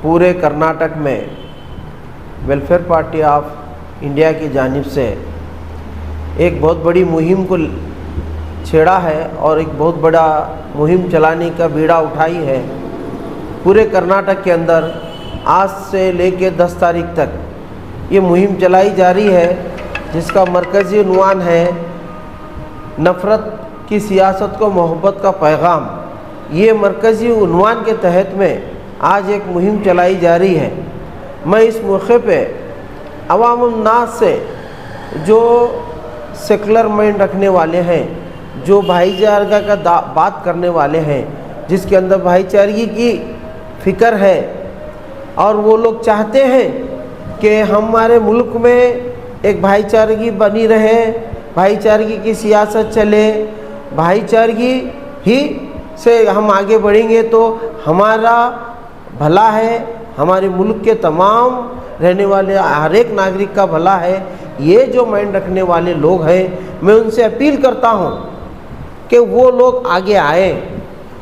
पूरे कर्नाटक में welfare party of India की जानिब से एक बहुत बड़ी मुहिम को छेड़ा है और एक बहुत बड़ा मुहिम चलाने का बीड़ा उठाई है। पूरे कर्नाटक के अंदर आज से लेकर 10 तारीख तक ये मुहिम चलाई जा रही है, जिसका मरकज़ी उन्वान है नफ़रत की सियासत को मोहब्बत का पैगाम। ये मरकज़ी उन्वान के तहत में आज एक मुहिम चलाई जा रही है। मैं इस मौके पे अवामुन नास से जो सेकुलर माइंड रखने वाले हैं, जो भाईचारा का बात करने वाले हैं, जिसके अंदर भाईचारगी की फ़िक्र है और वो लोग चाहते हैं कि हमारे मुल्क में एक भाईचारगी बनी रहे, भाईचारगी की सियासत चले, भाईचारगी ही से हम आगे बढ़ेंगे तो हमारा भला है, हमारे मुल्क के तमाम रहने वाले हर एक नागरिक का भला है। ये जो माइंड रखने वाले लोग हैं, मैं उनसे अपील करता हूँ कि वो लोग आगे आए,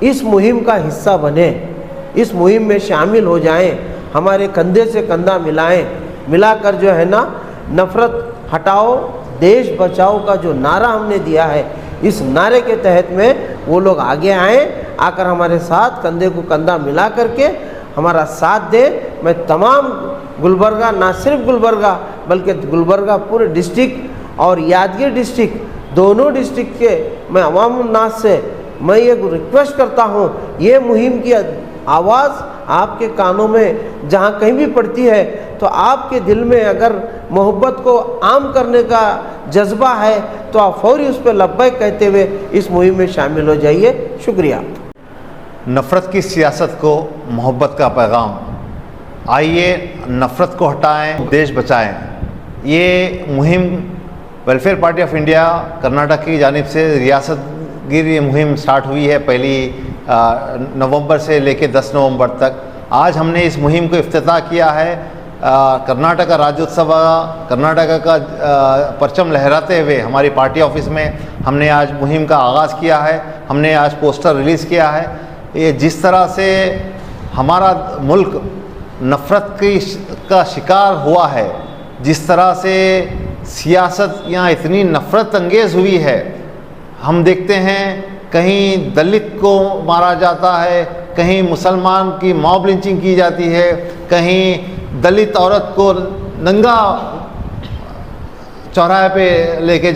इस मुहिम का हिस्सा बने, इस मुहिम में शामिल हो जाएं, हमारे कंधे से कंधा मिलाकर जो है ना, नफ़रत हटाओ देश बचाओ का जो नारा हमने दिया है, इस नारे के तहत में वो लोग आगे आएँ, आकर हमारे साथ कंधे को कंधा मिला करके हमारा साथ दे। मैं तमाम गुलबर्गा, ना सिर्फ गुलबर्गा बल्कि गुलबर्गा पूरे डिस्ट्रिक्ट और यादगीर डिस्ट्रिक्ट, दोनों डिस्ट्रिक्ट के मैं अवामुन नास से मैं ये रिक्वेस्ट करता हूँ, ये मुहिम की आवाज़ आपके कानों में जहाँ कहीं भी पड़ती है तो आपके दिल में अगर मोहब्बत को आम करने का जज्बा है तो आप फौरी उस पर लब्बैक कहते हुए इस मुहिम में शामिल हो जाइए। शुक्रिया। नफ़रत की सियासत को मोहब्बत का पैगाम, आइए नफ़रत को हटाएं, देश बचाएं। ये मुहिम welfare party of India Karnataka की जानिब से रियासत गिर ये मुहिम स्टार्ट हुई है 1 नवंबर से लेकर 10 नवंबर तक। आज हमने इस मुहिम को इफ्तिताह किया है। कर्नाटक राज्योत्सव, कर्नाटक का परचम लहराते हुए हमारी पार्टी ऑफिस में हमने आज मुहिम का आगाज़ किया है। हमने आज पोस्टर रिलीज़ किया है। ये जिस तरह से हमारा मुल्क नफ़रत का शिकार हुआ है, जिस तरह से सियासत यहाँ इतनी नफ़रत अंगेज़ हुई है, हम देखते हैं कहीं दलित को मारा जाता है, कहीं मुसलमान की मॉब लिंचिंग की जाती है, कहीं दलित औरत को नंगा चौराहे पे लेके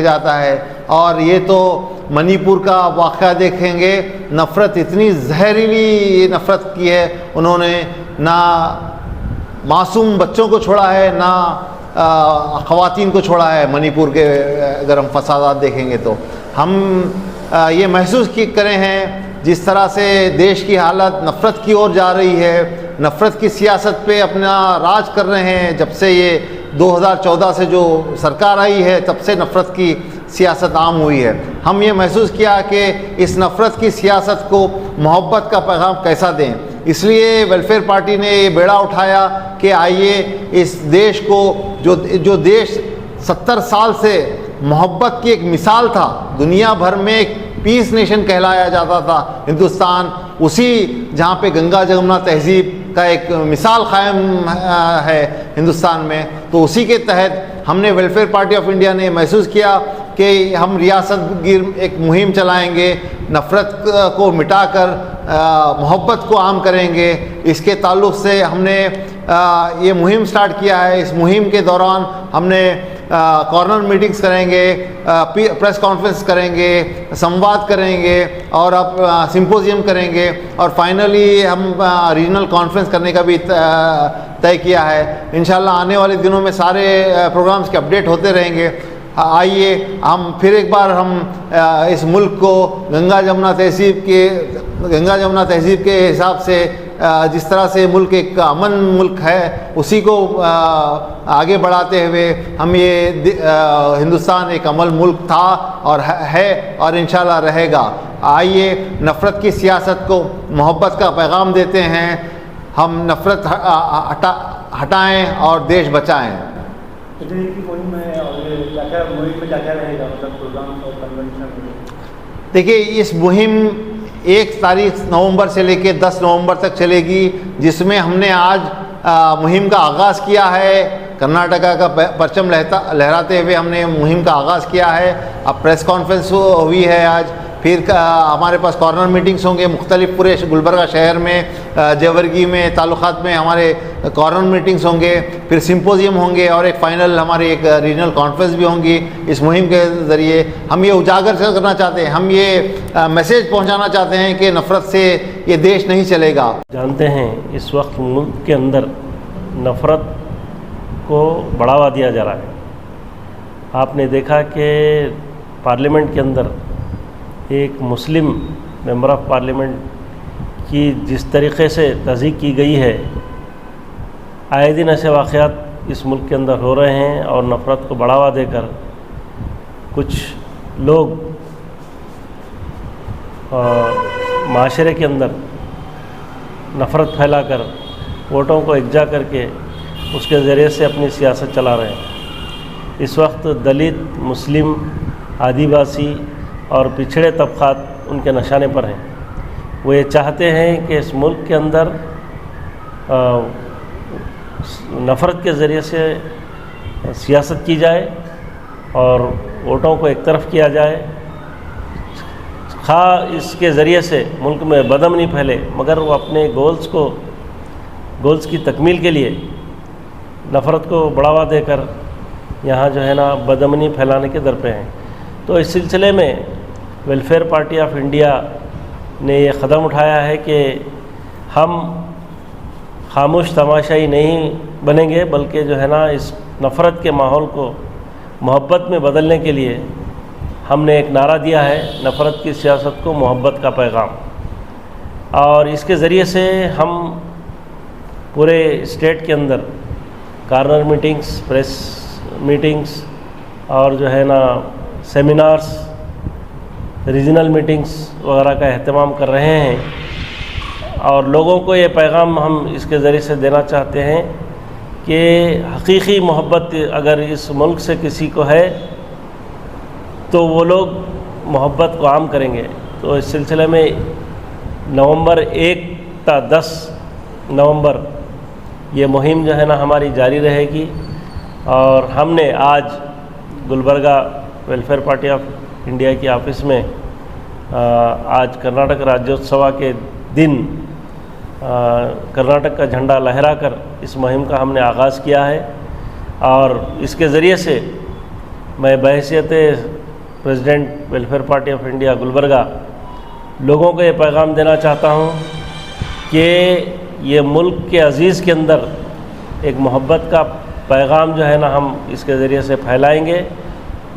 जाता है। और ये तो मणिपुर का वाक़या देखेंगे, नफ़रत इतनी जहरीली नफ़रत की है। उन्होंने ना मासूम बच्चों को छोड़ा है, ना ख़वातीन को छोड़ा है। मणिपुर के अगर हम फसादात देखेंगे तो हम ये महसूस करें हैं जिस तरह से देश की हालत नफ़रत की ओर जा रही है, नफ़रत की सियासत पे अपना राज कर रहे हैं। जब से ये 2014 से जो सरकार आई है, तब से नफ़रत की सियासत आम हुई है। हम ये महसूस किया कि इस नफ़रत की सियासत को मोहब्बत का पैगाम कैसा दें, इसलिए वेलफेयर पार्टी ने ये बेड़ा उठाया कि आइए इस देश को, जो देश 70 साल से मोहब्बत की एक मिसाल था, दुनिया भर में एक पीस नेशन कहलाया जाता था हिंदुस्तान, उसी जहाँ पे गंगा जमुना तहज़ीब का एक मिसाल कायम है हिंदुस्तान में, तो उसी के तहत हमने वेलफेयर पार्टी ऑफ इंडिया ने महसूस किया कि हम रियासत गिर एक मुहिम चलाएंगे, नफ़रत को मिटाकर मोहब्बत को आम करेंगे। इसके ताल्लुक़ से हमने ये मुहिम स्टार्ट किया है। इस मुहिम के दौरान हमने कॉर्नर मीटिंग्स करेंगे, प्रेस कॉन्फ्रेंस करेंगे, संवाद करेंगे और अब सिंपोजियम करेंगे और फाइनली हम रीजनल कॉन्फ्रेंस करने का भी तय किया है। इंशाल्लाह आने वाले दिनों में सारे प्रोग्राम्स के अपडेट होते रहेंगे। आइए हम फिर एक बार हम इस मुल्क को गंगा जमुना तहज़ीब के हिसाब से, जिस तरह से मुल्क एक अमन मुल्क है, उसी को आगे बढ़ाते हुए हम ये हिंदुस्तान एक अमन मुल्क था और है और इंशाल्लाह रहेगा। आइए नफ़रत की सियासत को मोहब्बत का पैगाम देते हैं, हम नफ़रत हटाएं और देश बचाएं। देखिए, इस मुहिम 1 तारीख नवंबर से लेकर 10 नवंबर तक चलेगी, जिसमें हमने आज मुहिम का आगाज़ किया है। कर्नाटका का परचम लहराते हुए हमने मुहिम का आगाज़ किया है। अब प्रेस कॉन्फ्रेंस हुई है आज, फिर हमारे पास कॉर्नर मीटिंग्स होंगे मुख्तलिफ पूरे गुलबर्गा शहर में, जेवर्गी में, ताल्लुकात में हमारे कॉर्नर मीटिंग्स होंगे, फिर सिंपोजियम होंगे और एक फ़ाइनल हमारी एक रीजनल कॉन्फ्रेंस भी होंगी। इस मुहिम के ज़रिए हम ये उजागर करना चाहते हैं, हम ये मैसेज पहुंचाना चाहते हैं कि नफ़रत से ये देश नहीं चलेगा। जानते हैं इस वक्त मुल्क के अंदर नफ़रत को बढ़ावा दिया जा रहा है। आपने देखा कि पार्लियामेंट के अंदर एक मुस्लिम मेंबर ऑफ पार्लियामेंट की जिस तरीक़े से तज़ीक़ की गई है, आए दिन ऐसे वाक़यात इस मुल्क के अंदर हो रहे हैं और नफ़रत को बढ़ावा देकर कुछ लोग माशरे के अंदर नफ़रत फैलाकर वोटों को एकजा करके उसके ज़रिए से अपनी सियासत चला रहे हैं। इस वक्त दलित, मुस्लिम, आदिवासी और पिछड़े तबक़ात उनके निशाने पर हैं। वो ये चाहते हैं कि इस मुल्क के अंदर नफ़रत के ज़रिए से सियासत की जाए और वोटों को एक तरफ किया जाए। खा इसके ज़रिए से मुल्क में बदअमनी फैले, मगर वो अपने गोल्स की तकमील के लिए नफ़रत को बढ़ावा देकर यहाँ जो है ना बदअमनी फैलाने के दर पे हैं। तो इस सिलसिले में वेलफेयर पार्टी ऑफ इंडिया ने ये क़दम उठाया है कि हम खामोश तमाशाई नहीं बनेंगे, बल्कि जो है ना इस नफ़रत के माहौल को मोहब्बत में बदलने के लिए हमने एक नारा दिया है, नफ़रत की सियासत को मोहब्बत का पैगाम। और इसके ज़रिए से हम पूरे स्टेट के अंदर कॉर्नर मीटिंग्स, प्रेस मीटिंग्स और जो है ना सेमिनार्स, रीजनल मीटिंग्स वगैरह का अहतमाम कर रहे हैं। और लोगों को ये पैगाम हम इसके ज़रिए से देना चाहते हैं कि हकीकी मोहब्बत अगर इस मुल्क से किसी को है तो वो लोग मोहब्बत को आम करेंगे। तो इस सिलसिले में नवंबर 1 ता 10 नवंबर ये मुहिम जो है ना हमारी जारी रहेगी। और हमने आज Gulbarga welfare party of India की ऑफिस में आज कर्नाटक राज्योत्सव के दिन कर्नाटक का झंडा लहराकर इस मुहिम का हमने आगाज़ किया है। और इसके ज़रिए से मैं बहैसियत president welfare party of India Gulbarga लोगों को ये पैगाम देना चाहता हूँ कि ये मुल्क के अज़ीज़ के अंदर एक मोहब्बत का पैगाम जो है ना हम इसके ज़रिए से फैलाएंगे,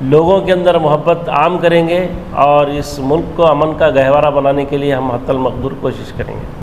लोगों के अंदर मोहब्बत आम करेंगे और इस मुल्क को अमन का गहवारा बनाने के लिए हम हत्तल मक़दूर कोशिश करेंगे।